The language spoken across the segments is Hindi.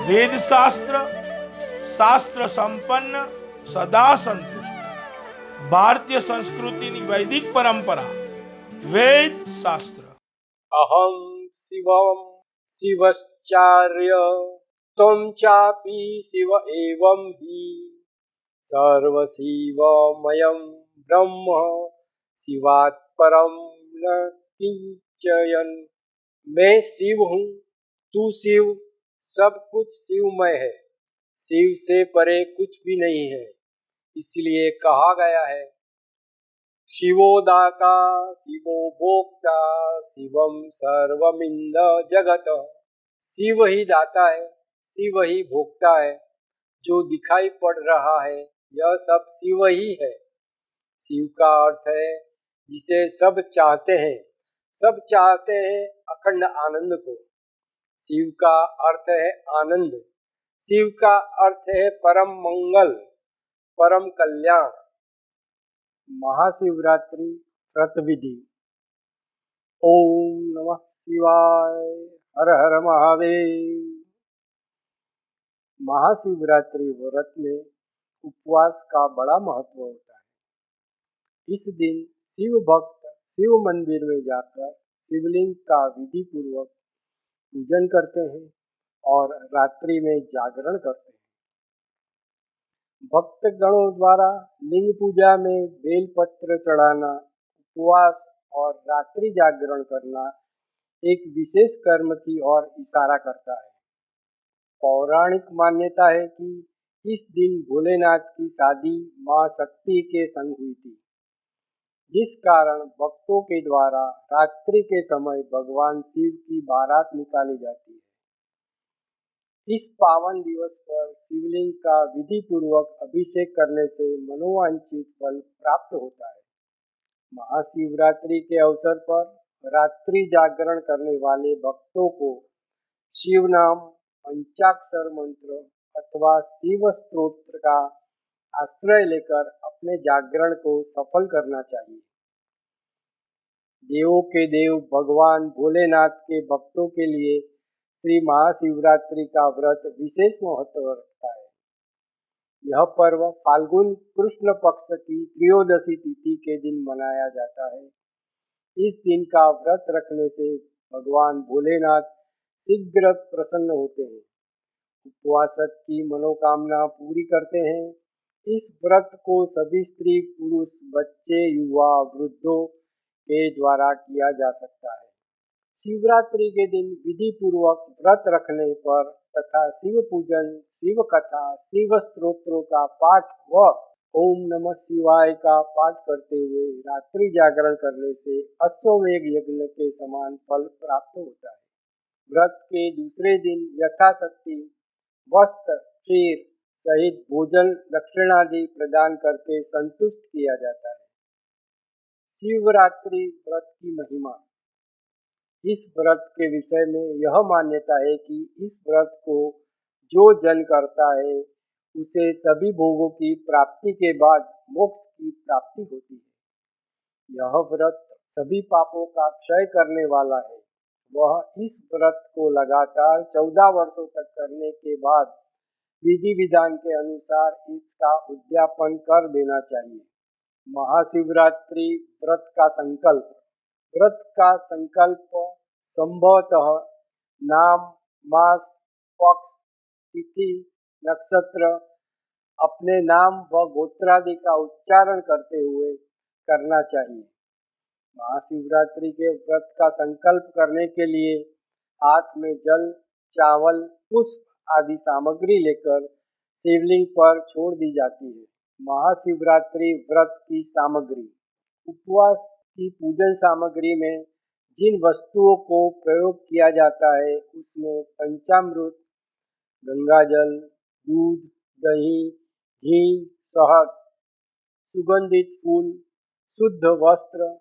वेद शास्त्र शास्त्र संपन्न सदा संतुष्ट भारतीय संस्कृतिની વૈદિક પરંપરા વેદ શાસ્ત્ર अहं शिवं शिवश्चार्य त्वं चापि शिव एवं हि सर्वशिवमयं ब्रह्म शिवात् परं न किंचन। मैं शिव हूँ, तू शिव, सब कुछ शिवमय है, शिव से परे कुछ भी नहीं है। इसलिए कहा गया है, शिवो दाता शिवो भोक्ता शिवम सर्वमिंद जगत। शिव ही दाता है, शिव ही भोक्ता है। जो दिखाई पड़ रहा है यह सब शिव ही है। शिव का अर्थ है जिसे सब चाहते हैं, सब चाहते हैं अखंड आनंद को। शिव का अर्थ है आनंद, शिव का अर्थ है परम मंगल, परम कल्याण। महाशिवरात्रि व्रत विधि। ओम नमः शिवाय, हर हर महादेव। महाशिवरात्रि व्रत में उपवास का बड़ा महत्व होता है। इस दिन शिव भक्त शिव मंदिर में जाकर शिवलिंग का विधि पूर्वक पूजन करते हैं और रात्रि में जागरण करते हैं। भक्त गणों द्वारा लिंग पूजा में बेलपत्र चढ़ाना, उपवास और रात्रि जागरण करना एक विशेष कर्म की ओर इशारा करता है। पौराणिक मान्यता है कि इस दिन भोलेनाथ की शादी मां शक्ति के संग हुई थी, जिस कारण भक्तों के द्वारा रात्रि के समय भगवान शिव की बारात निकाली जाती है। इस पावन दिवस पर शिवलिंग का विधि पूर्वक अभिषेक करने से मनोवांछित फल प्राप्त होता है। महाशिवरात्रि के अवसर पर रात्रि जागरण करने वाले भक्तों को शिव नाम, पंचाक्षर मंत्र अथवा शिव स्तोत्र का आश्रय लेकर अपने जागरण को सफल करना चाहिए। देवों के देव भगवान भोलेनाथ के भक्तों के लिए श्री महाशिवरात्रि का व्रत विशेष महत्व रखता है। यह पर्व फाल्गुन कृष्ण पक्ष की त्रयोदशी तिथि के दिन मनाया जाता है। इस दिन का व्रत रखने से भगवान भोलेनाथ शीघ्र प्रसन्न होते हैं, उपवासक की मनोकामना पूरी करते हैं। इस व्रत को सभी स्त्री पुरुष, बच्चे, युवा, वृद्धों के द्वारा किया जा सकता है। शिवरात्रि के दिन विधि पूर्वक व्रत रखने पर तथा शिव पूजन, शिव कथा, शिव स्तोत्रों का पाठ व ओम नमः शिवाय का पाठ करते हुए रात्रि जागरण करने से अश्वमेध यज्ञ के समान फल प्राप्त होता है। व्रत के दूसरे दिन यथाशक्ति वस्त्र, क्षीर सहित भोजन दक्षिणादि प्रदान करके संतुष्ट किया जाता है। शिवरात्रि व्रत की महिमा। इस व्रत के विषय में यह मान्यता है कि इस व्रत को जो जन करता है उसे सभी भोगों की प्राप्ति के बाद मोक्ष की प्राप्ति होती है। यह व्रत सभी पापों का क्षय करने वाला है। वह इस व्रत को लगातार 14 वर्षों तक करने के बाद विधि विधान के अनुसार इसका उद्यापन कर देना चाहिए। महाशिवरात्रि व्रत का संकल्प। व्रत का संकल्प संभवतः नाम, मास, पक्ष, तिथि, नक्षत्र, अपने नाम व गोत्रादि का उच्चारण करते हुए करना चाहिए। महाशिवरात्रि के व्रत का संकल्प करने के लिए हाथ में जल, चावल, पुष्प आदि सामग्री लेकर शिवलिंग पर छोड़ दी जाती है। महाशिवरात्रि व्रत की सामग्री। उपवास की पूजन सामग्री में जिन वस्तुओं को प्रयोग किया जाता है उसमें पंचामृत, गंगाजल, दूध, दही, घी, शहद, सुगंधित फूल, शुद्ध वस्त्र,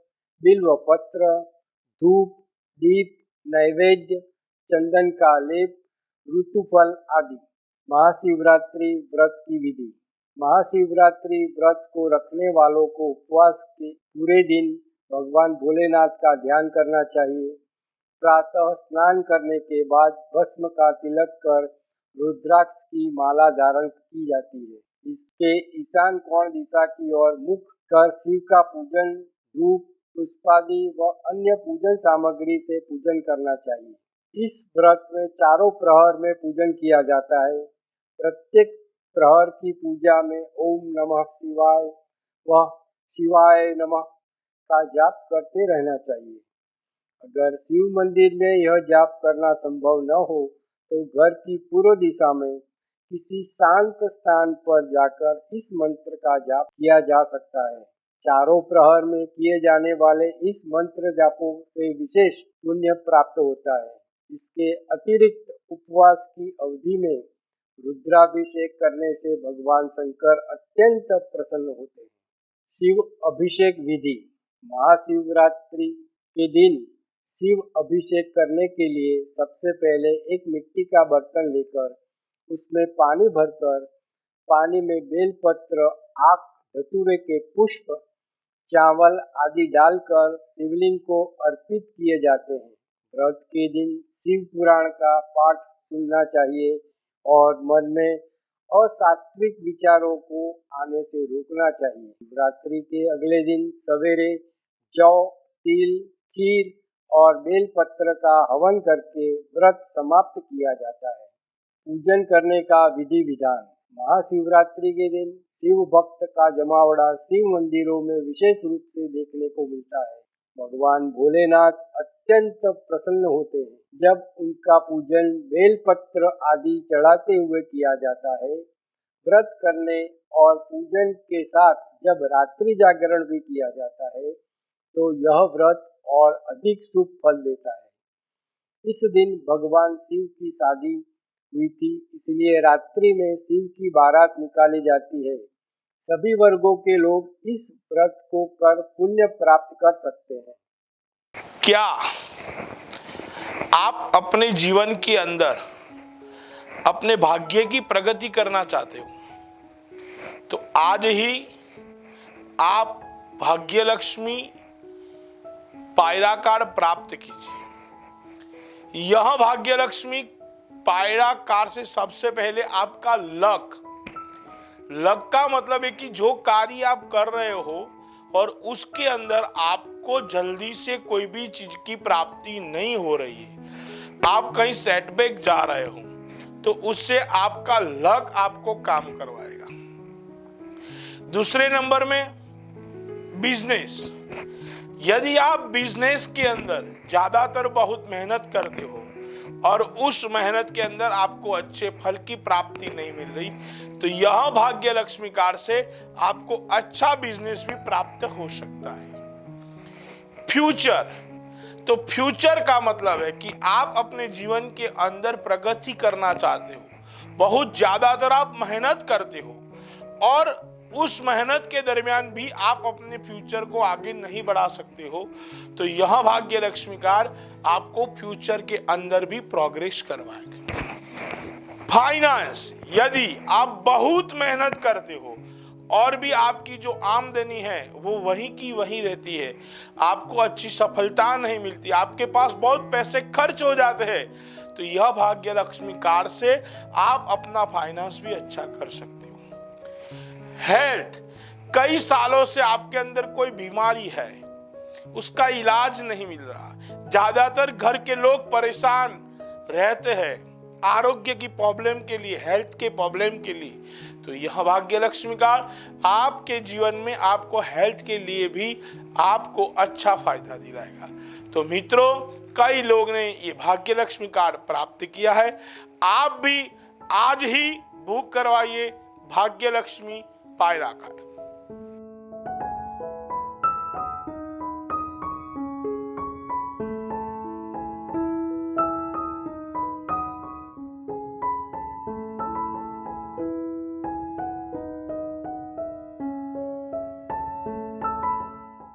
बिल्व पत्र, धूप, दीप, नैवेद्य, चंदन का लेप, ऋतुफल आदि। महाशिवरात्रि व्रत की विधि। महाशिवरात्रि व्रत को रखने वालों को उपवास के पूरे दिन भगवान भोलेनाथ का ध्यान करना चाहिए। प्रातः स्नान करने के बाद भस्म का तिलक कर रुद्राक्ष की माला धारण की जाती है। इसके ईशान कोण दिशा की ओर मुख कर शिव का पूजन धूप पुष्पादि व अन्य पूजन सामग्री से पूजन करना चाहिए। इस व्रत में चारों प्रहर में पूजन किया जाता है। प्रत्येक प्रहर की पूजा में ओम नमः शिवाय व शिवाय नमः का जाप करते रहना चाहिए। अगर शिव मंदिर में यह जाप करना संभव न हो तो घर की पूर्व दिशा में किसी शांत स्थान पर जाकर इस मंत्र का जाप किया जा सकता है। चारों प्रहर में किए जाने वाले इस मंत्र जापों से विशेष पुण्य प्राप्त होता है। इसके अतिरिक्त उपवास की अवधि में रुद्राभिषेक करने से भगवान शंकर अत्यंत प्रसन्न होते हैं। शिव अभिषेक विधि। महाशिवरात्रि के दिन शिव अभिषेक करने के लिए सबसे पहले एक मिट्टी का बर्तन लेकर उसमें पानी भरकर पानी में बेलपत्र, आक, धतूरे के पुष्प, चावल आदि डालकर शिवलिंग को अर्पित किए जाते हैं। व्रत के दिन शिव पुराण का पाठ सुनना चाहिए और मन में असात्विक विचारों को आने से रोकना चाहिए। शिवरात्रि के अगले दिन सवेरे जौ, तिल, खीर और बेलपत्र का हवन करके व्रत समाप्त किया जाता है। पूजन करने का विधि विधान। महाशिवरात्रि के दिन शिव भक्त का जमावड़ा शिव मंदिरों में विशेष रूप से देखने को मिलता है। भगवान भोलेनाथ अत्यंत प्रसन्न होते हैं जब उनका पूजन बेलपत्र आदि चढ़ाते हुए किया जाता है। व्रत करने और पूजन के साथ जब रात्रि जागरण भी किया जाता है तो यह व्रत और अधिक शुभ फल देता है। इस दिन भगवान शिव की शादी हुई थी, इसलिए रात्रि में शिव की बारात निकाली जाती है। सभी वर्गों के लोग इस व्रत को कर पुण्य प्राप्त कर सकते हैं। क्या आप अपने जीवन के अंदर अपने भाग्य की प्रगति करना चाहते हो तो आज ही आप भाग्य लक्ष्मी पायरा कार्ड प्राप्त कीजिए। यह भाग्य लक्ष्मी पायरा कार्ड से सबसे पहले आपका लक का मतलब है कि जो कार्य आप कर रहे हो और उसके अंदर आपको जल्दी से कोई भी चीज की प्राप्ति नहीं हो रही है, आप कहीं सेटबैक जा रहे हो तो उससे आपका लक आपको काम करवाएगा। दूसरे नंबर में बिजनेस। यदि आप बिजनेस के अंदर ज्यादातर बहुत मेहनत करते हो और उस मेहनत के अंदर आपको अच्छे फल की प्राप्ति नहीं मिल रही तो यह भाग्य लक्ष्मी कार्ड से आपको अच्छा बिजनेस भी प्राप्त हो सकता है। फ्यूचर। तो फ्यूचर का मतलब है कि आप अपने जीवन के अंदर प्रगति करना चाहते हो, बहुत ज्यादातर आप मेहनत करते हो और उस मेहनत के दरमियान भी आप अपने फ्यूचर को आगे नहीं बढ़ा सकते हो तो यह भाग्य लक्ष्मी कार्ड आपको फ्यूचर के अंदर भी प्रोग्रेस करवाएगा। फाइनेंस। यदि आप बहुत मेहनत करते हो और भी आपकी जो आमदनी है वो वही की वही रहती है, आपको अच्छी सफलता नहीं मिलती, आपके पास बहुत पैसे खर्च हो जाते हैं तो यह भाग्य लक्ष्मी कार्ड से आप अपना फाइनेंस भी अच्छा कर सकते हो। हेल्थ। कई सालों से आपके अंदर कोई बीमारी है, उसका इलाज नहीं मिल रहा, ज्यादातर घर के लोग परेशान रहते हैं आरोग्य की प्रॉब्लम के लिए, हेल्थ के प्रॉब्लम के लिए, तो यह भाग्य लक्ष्मी कार्ड आपके जीवन में आपको हेल्थ के लिए भी आपको अच्छा फायदा दिलाएगा। तो मित्रों, कई लोग ने ये भाग्य लक्ष्मी कार्ड प्राप्त किया है। आप भी आज ही बुक करवाइए भाग्य लक्ष्मी पायरा कार्ड।